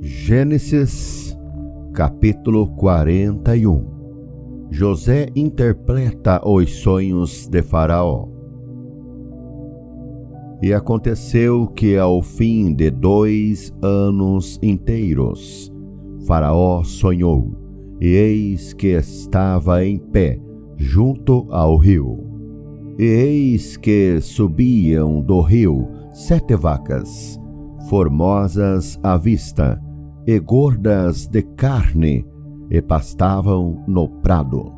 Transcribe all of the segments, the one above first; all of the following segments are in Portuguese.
Gênesis, capítulo 41. José interpreta os sonhos de Faraó. E aconteceu que ao fim de 2 anos inteiros, Faraó sonhou, e eis que estava em pé junto ao rio. E eis que subiam do rio 7 vacas, formosas à vista, e gordas de carne, e pastavam no prado.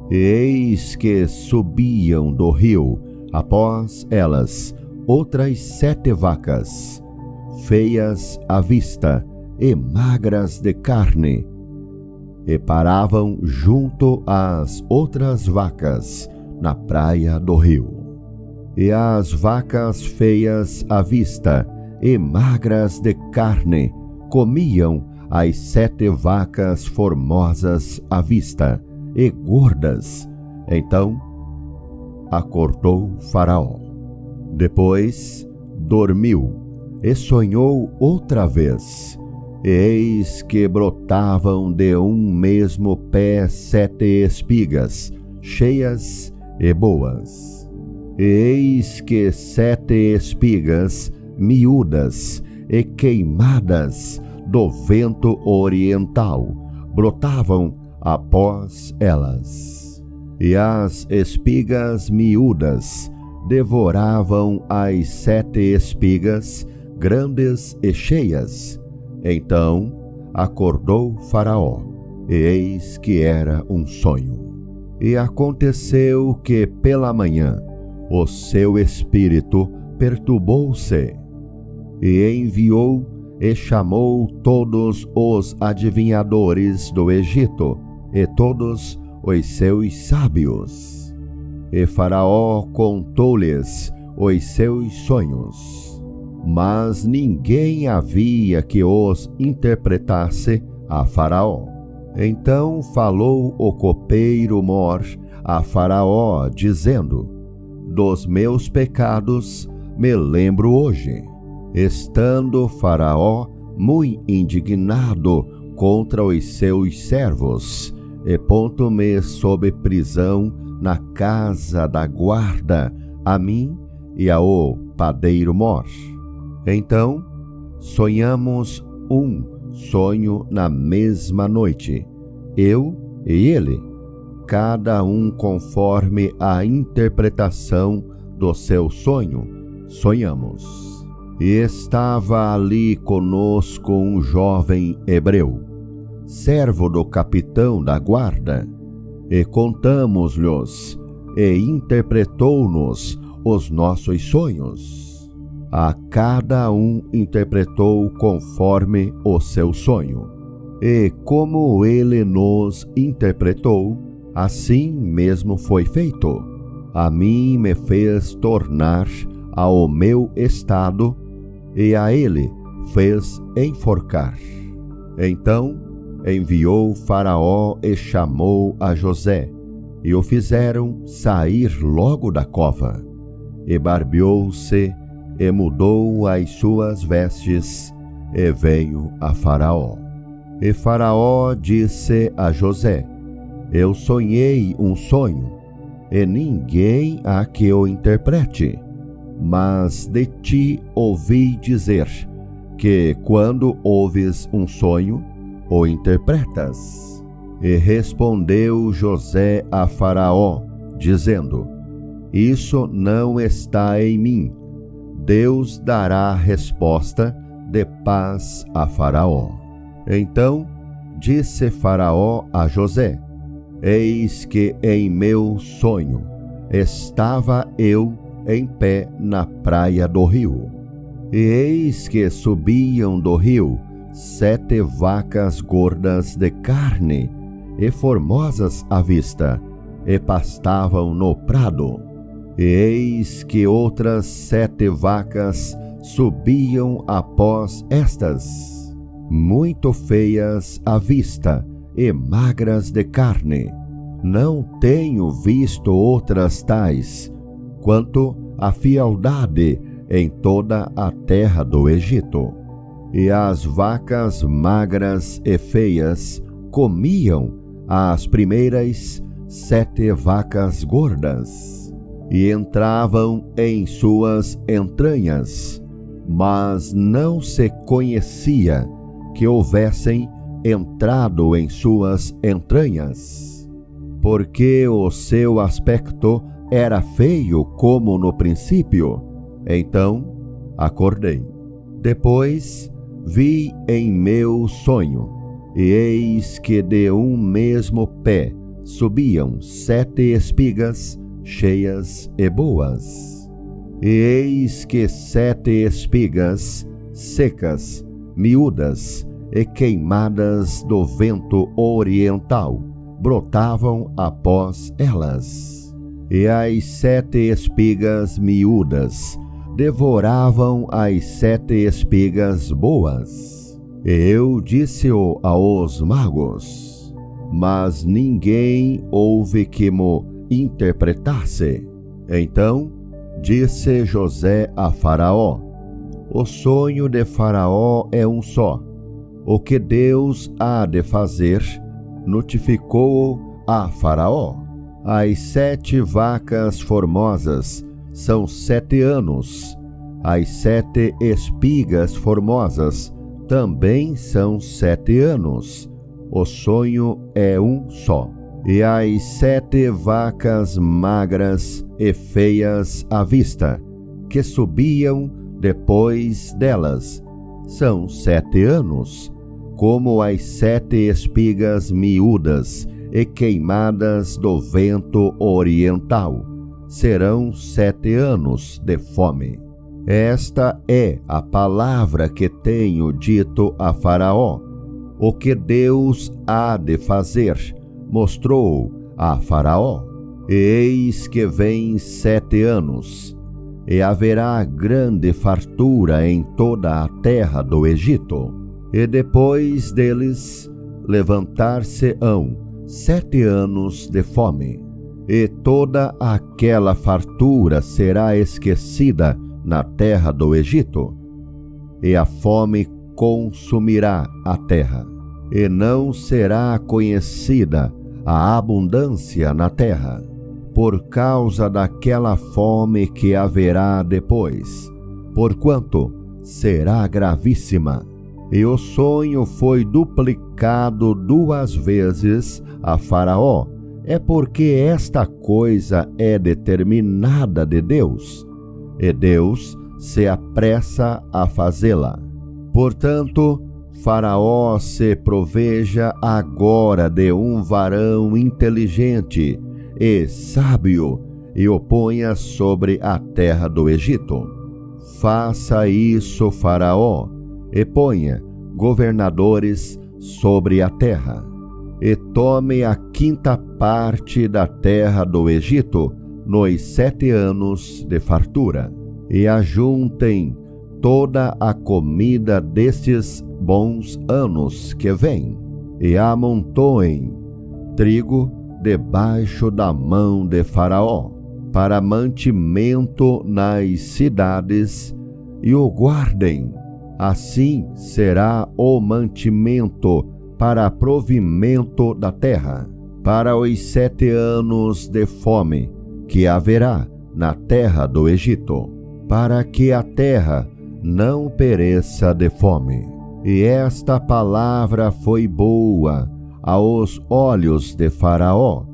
E eis que subiam do rio, após elas, outras 7 vacas, feias à vista e magras de carne, e paravam junto às outras vacas, na praia do rio. E as vacas feias à vista e magras de carne comiam as 7 vacas formosas à vista e gordas. Então acordou Faraó. Depois dormiu e sonhou outra vez. E eis que brotavam de um mesmo pé 7 espigas, cheias e boas. E eis que 7 espigas miúdas e queimadas do vento oriental brotavam após elas. E as espigas miúdas devoravam as 7 espigas grandes e cheias. Então acordou Faraó, e eis que era um sonho. E aconteceu que pela manhã o seu espírito perturbou-se, e enviou e chamou todos os adivinhadores do Egito e todos os seus sábios. E Faraó contou-lhes os seus sonhos, mas ninguém havia que os interpretasse a Faraó. Então falou o copeiro Mor a Faraó, dizendo: dos meus pecados me lembro hoje. Estando Faraó muito indignado contra os seus servos, e pondo-me sob prisão na casa da guarda, a mim e ao padeiro Mor. Então sonhamos um sonho na mesma noite, eu e ele, cada um conforme a interpretação do seu sonho, sonhamos. E estava ali conosco um jovem hebreu, servo do capitão da guarda, e contamos-lhes, e interpretou-nos os nossos sonhos. A cada um interpretou conforme o seu sonho. E como ele nos interpretou, assim mesmo foi feito. A mim me fez tornar ao meu estado, e a ele fez enforcar. Então enviou Faraó e chamou a José, e o fizeram sair logo da cova. E barbeou-se, e mudou as suas vestes, e veio a Faraó. E Faraó disse a José: eu sonhei um sonho, e ninguém há que o interprete. Mas de ti ouvi dizer que, quando ouves um sonho, o interpretas. E respondeu José a Faraó, dizendo: isso não está em mim. Deus dará resposta de paz a Faraó. Então disse Faraó a José: eis que em meu sonho estava eu em pé na praia do rio. E eis que subiam do rio 7 vacas gordas de carne e formosas à vista, e pastavam no prado. E eis que outras 7 vacas subiam após estas, muito feias à vista e magras de carne. Não tenho visto outras tais, quanto a fialdade em toda a terra do Egito. e as vacas magras e feias comiam as primeiras 7 vacas gordas, e entravam em suas entranhas, mas não se conhecia que houvessem entrado em suas entranhas, porque o seu aspecto era feio como no princípio. Então acordei. Depois vi em meu sonho, e eis que de um mesmo pé subiam 7 espigas cheias e boas. E eis que 7 espigas secas, miúdas e queimadas do vento oriental brotavam após elas. E as 7 espigas miúdas devoravam as 7 espigas boas. E eu disse-o aos magos, mas ninguém houve que mo interpretasse. Então disse José a Faraó: o sonho de Faraó é um só. O que Deus há de fazer, notificou a Faraó. As 7 vacas formosas são 7 anos. As 7 espigas formosas também são 7 anos. O sonho é um só. E as 7 vacas magras e feias à vista, que subiam depois delas, são 7 anos, como as 7 espigas miúdas e queimadas do vento oriental. Serão 7 anos de fome. Esta é a palavra que tenho dito a Faraó. O que Deus há de fazer, mostrou a Faraó. E eis que vêm 7 anos, e haverá grande fartura em toda a terra do Egito. E depois deles levantar-se-ão 7 anos de fome, e toda aquela fartura será esquecida na terra do Egito, e a fome consumirá a terra, e não será conhecida a abundância na terra, por causa daquela fome que haverá depois, porquanto será gravíssima. E o sonho foi duplicado 2 vezes a Faraó. É porque esta coisa é determinada de Deus, e Deus se apressa a fazê-la. Portanto, Faraó se proveja agora de um varão inteligente e sábio, e o ponha sobre a terra do Egito. Faça isso, Faraó, e ponha governadores sobre a terra, e tome a 5ª parte da terra do Egito nos 7 anos de fartura, e ajuntem toda a comida destes bons anos que vêm, e amontoem trigo debaixo da mão de Faraó, para mantimento nas cidades, e o guardem. Assim será o mantimento para provimento da terra, para os 7 anos de fome que haverá na terra do Egito, para que a terra não pereça de fome. E esta palavra foi boa aos olhos de Faraó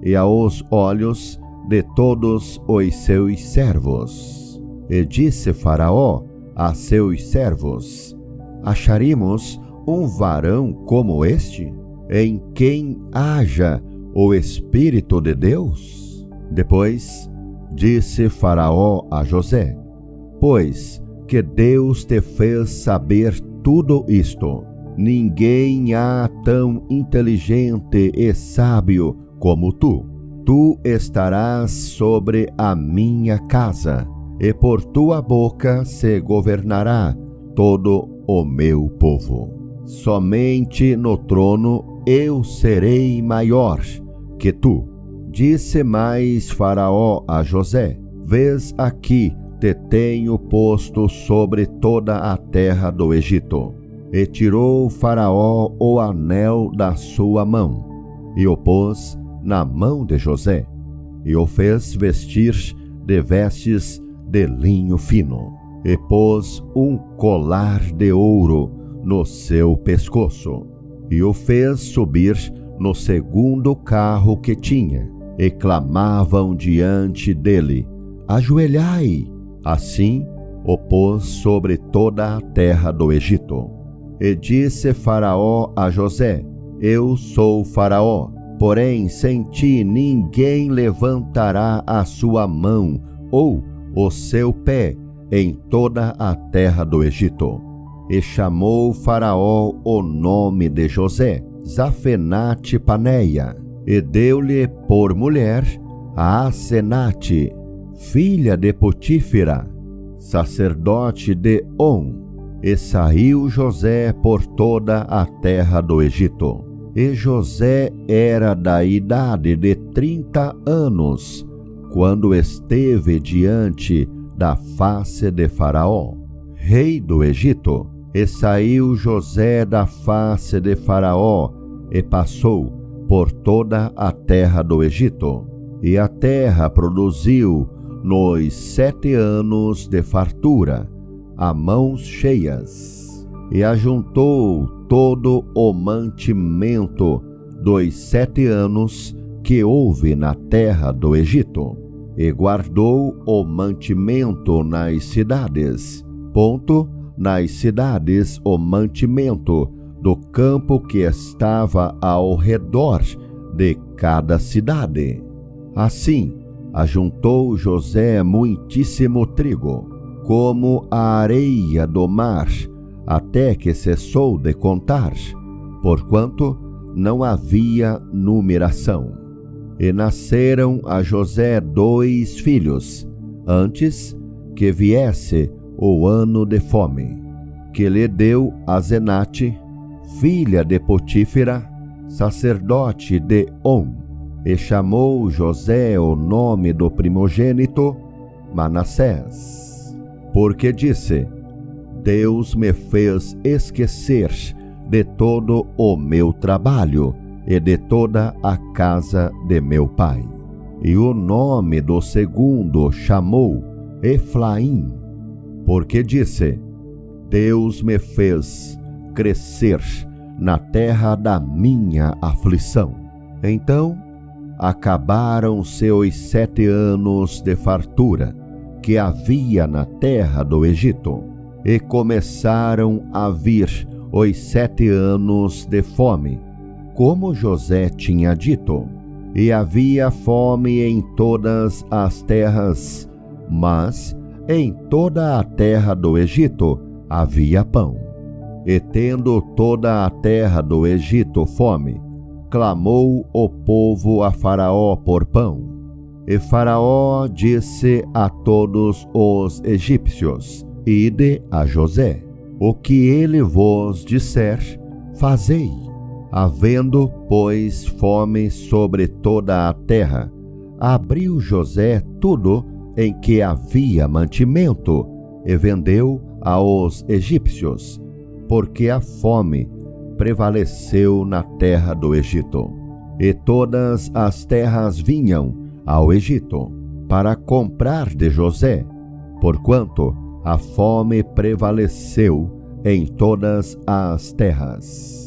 e aos olhos de todos os seus servos. E disse Faraó a seus servos: acharemos um varão como este, em quem haja o Espírito de Deus? Depois disse Faraó a José: pois que Deus te fez saber tudo isto, ninguém há tão inteligente e sábio como tu. Tu estarás sobre a minha casa, e por tua boca se governará todo o meu povo. Somente no trono eu serei maior que tu. Disse mais Faraó a José: vês aqui te tenho posto sobre toda a terra do Egito. E tirou Faraó o anel da sua mão, e o pôs na mão de José, e o fez vestir de vestes de linho fino, e pôs um colar de ouro no seu pescoço, e o fez subir no segundo carro que tinha, e clamavam diante dele: ajoelhai! Assim o pôs sobre toda a terra do Egito. E disse Faraó a José: eu sou Faraó, porém sem ti ninguém levantará a sua mão ou o seu pé em toda a terra do Egito. E chamou Faraó o nome de José, Zafenate-Paneia, e deu-lhe por mulher a Asenate, filha de Potífera, sacerdote de On. E saiu José por toda a terra do Egito. E José era da idade de 30 anos, quando esteve diante da face de Faraó, rei do Egito. E saiu José da face de Faraó, e passou por toda a terra do Egito. E a terra produziu nos 7 anos de fartura, a mãos cheias, e ajuntou todo o mantimento dos 7 anos que houve na terra do Egito, e guardou o mantimento nas cidades, nas cidades o mantimento do campo que estava ao redor de cada cidade. Assim, ajuntou José muitíssimo trigo, como a areia do mar, até que cessou de contar, porquanto não havia numeração. E nasceram a José 2 filhos, antes que viesse o ano de fome, que lhe deu Asenate, filha de Potífera, sacerdote de On. E chamou José o nome do primogênito Manassés, porque disse: Deus me fez esquecer de todo o meu trabalho e de toda a casa de meu pai. E o nome do segundo chamou Eflaim, porque disse: Deus me fez crescer na terra da minha aflição. Então acabaram-se os 7 anos de fartura que havia na terra do Egito, e começaram a vir os 7 anos de fome, como José tinha dito. E havia fome em todas as terras, mas em toda a terra do Egito havia pão. E tendo toda a terra do Egito fome, clamou o povo a Faraó por pão. E Faraó disse a todos os egípcios: Ide a José, o que ele vos disser, fazei. Havendo, pois, fome sobre toda a terra, abriu José tudo em que havia mantimento, e vendeu aos egípcios, porque a fome prevaleceu na terra do Egito. E todas as terras vinham ao Egito para comprar de José, porquanto a fome prevaleceu em todas as terras.